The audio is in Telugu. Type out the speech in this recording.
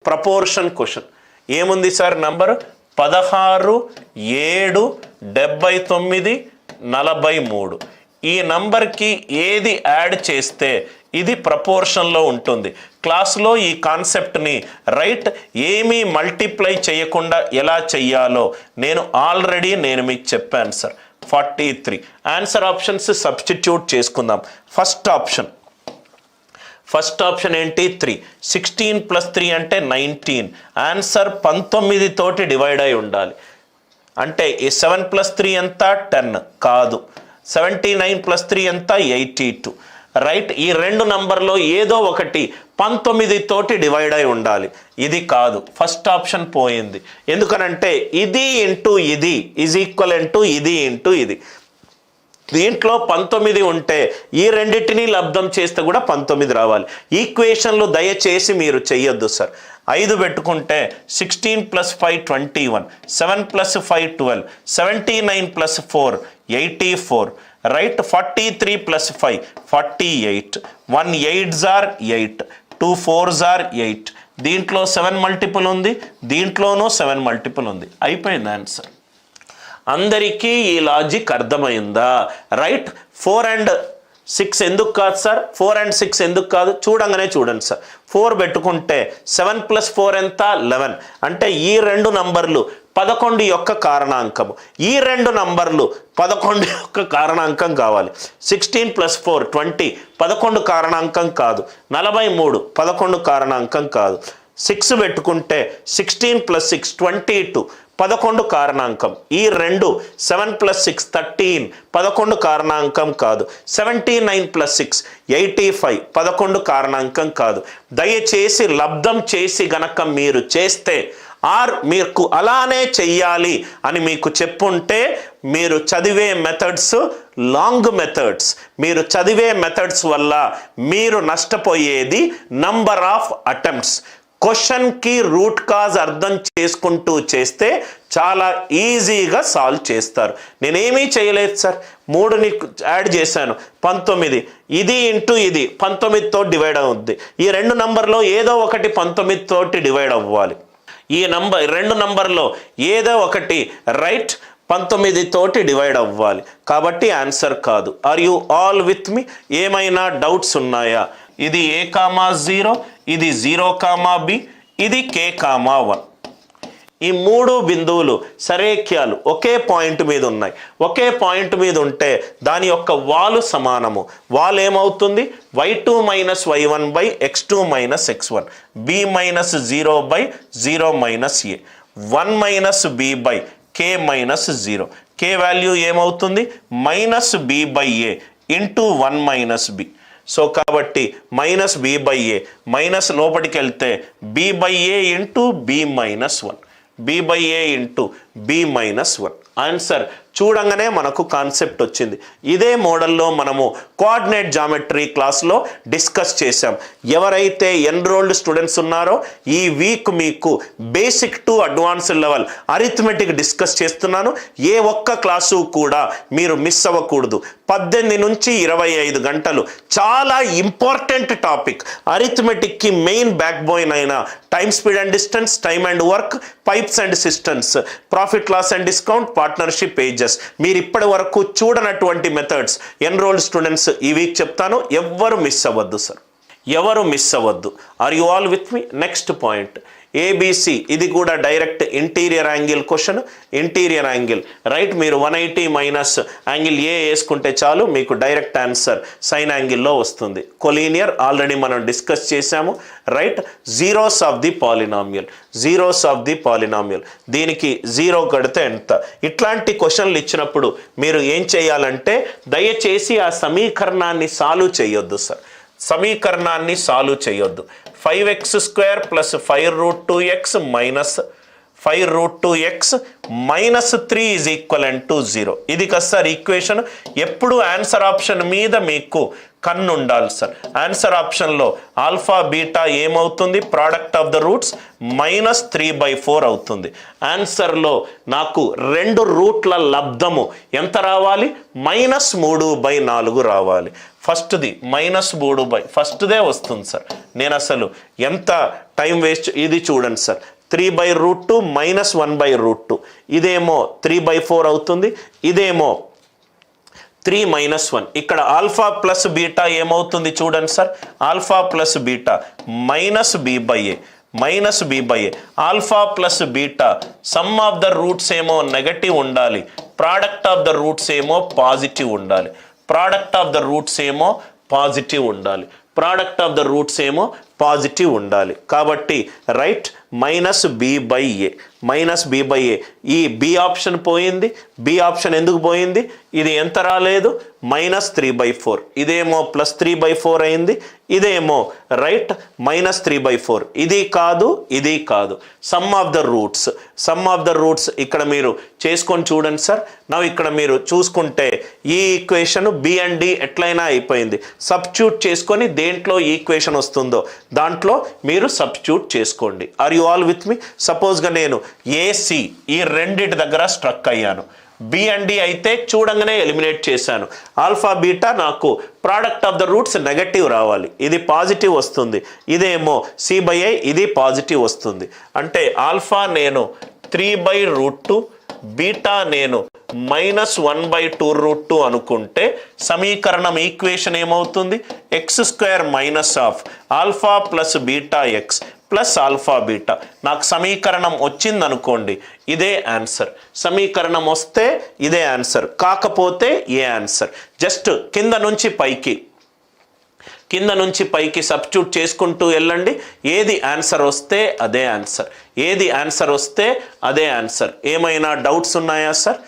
ప్రపోర్షన్ క్వశ్చన్ ఏముంది సార్ నంబర్ 16 7 79 43 ఈ నంబర్కి ఏది యాడ్ చేస్తే ఇది ప్రపోర్షన్లో ఉంటుంది. క్లాస్లో ఈ కాన్సెప్ట్ని రైట్ ఏమీ మల్టిప్లై చేయకుండా ఎలా చెయ్యాలో నేను మీకు చెప్పాను సార్. 43 ఆన్సర్ ఆప్షన్స్ సబ్స్టిట్యూట్ చేసుకుందాం. ఫస్ట్ ఆప్షన్ ఏంటి 3. 16 + 3 అంటే 19. ఆన్సర్ 19 తోటి డివైడ్ అయి ఉండాలి. అంటే ఈ 7 + 3 ఎంత 10 కాదు. 79 + 3 ఎంత 82. రైట్ ఈ రెండు నంబర్లో ఏదో ఒకటి 19 తోటి డివైడ్ అయి ఉండాలి. ఇది కాదు, ఫస్ట్ ఆప్షన్ పోయింది. ఎందుకనంటే ఇది ఇంటూ ఇది ఈజ్ ఈక్వలెంట్ టు ఇది ఇంటూ ఇది. దీంట్లో 19 ఉంటే ఈ రెండింటినీ లబ్ధం చేస్తే కూడా 19 రావాలి. ఈక్వేషన్లు దయచేసి మీరు చెయ్యొద్దు సార్. 5 పెట్టుకుంటే 16 + 5 21, 7 + 5 12, 79 + 4 84. Right 43 + 5 48, 1 8s are 8, 2 4s are 8. దీంట్లో 7 మల్టిపుల్ ఉంది, దీంట్లోనూ 7 మల్టిపుల్ ఉంది. అయిపోయింది ఆన్సర్. అందరికీ ఈ లాజిక్ అర్థమైందా? రైట్ 4 and 6 ఎందుకు కాదు సార్? 4 and 6 ఎందుకు కాదు? చూడండి సార్. 4 పెట్టుకుంటే 7 + 4 ఎంత 11. అంటే ఈ రెండు నంబర్లు 11 యొక్క కారణాంకము. ఈ రెండు నంబర్లు 11 యొక్క కారణాంకం కావాలి. 16 + 4 20 11 కారణాంకం కాదు. 43 11 కారణాంకం కాదు. 6 పెట్టుకుంటే 16 + 6 22 11 కారణాంకం. ఈ రెండు 7 + 6 13 11 కారణాంకం కాదు. 79 + 6 85 11 కారణాంకం కాదు. దయచేసి లబ్ధం చేసి గనక మీరు చేస్తే మీకు అలానే చెయ్యాలి అని మీకు చెప్పుంటే మీరు చదివే మెథడ్స్ లాంగ్ మెథడ్స్. మీరు చదివే మెథడ్స్ వల్ల మీరు నష్టపోయేది నంబర్ ఆఫ్ అటెంప్ట్స్. క్వశ్చన్కి రూట్ కాజ్ అర్థం చేసుకుంటూ చేస్తే చాలా ఈజీగా సాల్వ్ చేస్తారు. నేనేమీ చేయలేదు సార్. 3ని యాడ్ చేశాను 19, ఇది ఇంటూ ఇది 19తో డివైడ్ అవుద్ది. ఈ రెండు నంబర్లో ఏదో ఒకటి 19 తోటి డివైడ్ అవ్వాలి. ఈ రెండు నంబర్లో ఏదో ఒకటి రైట్ 19 తోటి డివైడ్ అవ్వాలి. కాబట్టి ఆన్సర్ కాదు. ఆర్ యు ఆల్ విత్ మీ? ఏమైనా డౌట్స్ ఉన్నాయా? ఇది A,0, ఇది 0,B, ఇది K,1. ఈ 3 బిందువులు సరేఖ్యాలు ఒకే పాయింట్ మీద ఉన్నాయి. ఒకే పాయింట్ మీద ఉంటే దాని యొక్క వాలు సమానము. వాలు ఏమవుతుంది? y2 - y1 x2 - x1, b - 0 0 - a, 1 - b k - 0. k value ఏమవుతుంది? -b/a into 1 - b. సో కాబట్టి -b/a మైనస్ లోపలికి వెళ్తే b/a into b - 1, b/a into b - 1. Answer చూడంగానే మనకు కాన్సెప్ట్ వచ్చింది. ఇదే మోడల్లో మనము కోఆర్డినేట్ జామెట్రీ క్లాస్లో డిస్కస్ చేశాం. ఎవరైతే ఎన్రోల్డ్ స్టూడెంట్స్ ఉన్నారో ఈ వీక్ మీకు basic to advanced level arithmetic discuss చేస్తున్నాను. ఏ ఒక్క క్లాసు కూడా మీరు మిస్ అవ్వకూడదు. 18 నుంచి 25 గంటలు చాలా ఇంపార్టెంట్ టాపిక్. అరిథమెటిక్కి మెయిన్ బ్యాక్ బోన్ అయిన time speed and distance, time and work, pipes and cisterns, profit loss and discount, partnership pages. మీరు ఇప్పటి వరకు చూడనటువంటి మెథడ్స్ ఎన్రోల్డ్ స్టూడెంట్స్ ఈ వీక్ చెప్తాను. ఎవ్వరు మిస్ అవ్వద్దు సార్, ఎవరు మిస్ అవ్వద్దు. Are you all with me? Next point ABC. ఇది కూడా direct interior angle question. Interior angle right మీరు 180 మైనస్ యాంగిల్ ఏ వేసుకుంటే చాలు మీకు డైరెక్ట్ ఆన్సర్ సైన్ యాంగిల్లో వస్తుంది. కొలీనియర్ ఆల్రెడీ మనం డిస్కస్ చేశాము. Right zeros of the polynomial. దీనికి 0 కడితే ఎంత? ఇట్లాంటి క్వశ్చన్లు ఇచ్చినప్పుడు మీరు ఏం చేయాలంటే దయచేసి ఆ సమీకరణాన్ని సాల్వ్ చేయొద్దు సార్. సమీకరణాన్ని సాల్వ్ చేయొద్దు. 5x² + 5√2x minus 5√2x -3 = 0. ఇది కదా సార్ ఈక్వేషన్. ఎప్పుడు ఆన్సర్ ఆప్షన్ మీద మీకు కన్ను ఉండాలి సార్. ఆన్సర్ ఆప్షన్లో ఆల్ఫా బీటా ఏమవుతుంది, ప్రోడక్ట్ ఆఫ్ ద రూట్స్ -3/4 అవుతుంది. ఆన్సర్లో నాకు 2 రూట్ల లబ్ధము ఎంత రావాలి, -3/4 రావాలి. ఫస్ట్ది -3/, ఫస్ట్దే వస్తుంది సార్. నేను అసలు ఎంత టైం వేస్ట్, ఇది చూడండి సార్, 3/√2 -1/√2, ఇదేమో 3/4 అవుతుంది, ఇదేమో 3 - 1. ఇక్కడ ఆల్ఫా ప్లస్ బీటా ఏమవుతుంది చూడండి sir, alpha plus beta -b/a. Alpha plus beta some of the roots ఏమో నెగటివ్ ఉండాలి, ప్రోడక్ట్ ఆఫ్ ద రూట్స్ ఏమో పాజిటివ్ ఉండాలి. ప్రోడక్ట్ ఆఫ్ ద రూట్స్ ఏమో పాజిటివ్ ఉండాలి, ప్రోడక్ట్ ఆఫ్ ద రూట్స్ ఏమో పాజిటివ్ ఉండాలి. కాబట్టి రైట్ -b/a. ఈ బి ఆప్షన్ పోయింది. బి ఆప్షన్ ఎందుకు పోయింది, ఇది ఎంత రాలేదు, -3/4. ఇదేమో +3/4 అయింది, ఇదేమో రైట్ -3/4. ఇది కాదు, ఇది కాదు. సమ్ ఆఫ్ ద రూట్స్ ఇక్కడ మీరు చేసుకొని చూడండి సార్. నా ఇక్కడ మీరు చూసుకుంటే ఈ ఈక్వేషన్ బి అండ్ డి ఎట్లయినా అయిపోయింది. సబ్స్టిట్యూట్ చేసుకొని దేంట్లో ఈక్వేషన్ వస్తుందో దాంట్లో మీరు సబ్స్టిట్యూట్ చేసుకోండి. ఆర్ యు ఆల్ విత్ మీ? సపోజ్గా నేను ఏసి ఈ రెండిటి దగ్గర స్ట్రక్ అయ్యాను. బి అండ్ డి అయితే చూడంగానే ఎలిమినేట్ చేశాను. ఆల్ఫా బీటా నాకు product of the roots negative రావాలి, ఇది పాజిటివ్ వస్తుంది. ఇదేమో c/a, ఇది పాజిటివ్ వస్తుంది. అంటే ఆల్ఫా నేను 3/√2, బీటా నేను -1/2√2 అనుకుంటే సమీకరణం ఈక్వేషన్ ఏమవుతుంది, x² alpha plus beta X plus alpha beta. నాకు సమీకరణం వచ్చింది అనుకోండి, ఇదే ఆన్సర్. సమీకరణం వస్తే ఇదే ఆన్సర్, కాకపోతే ఏ ఆన్సర్. జస్ట్ కింద నుంచి పైకి సబ్స్టిట్యూట్ చేసుకుంటూ వెళ్ళండి. ఏది ఆన్సర్ వస్తే అదే ఆన్సర్, ఏది ఆన్సర్ వస్తే అదే ఆన్సర్. ఏమైనా డౌట్స్ ఉన్నాయా సార్?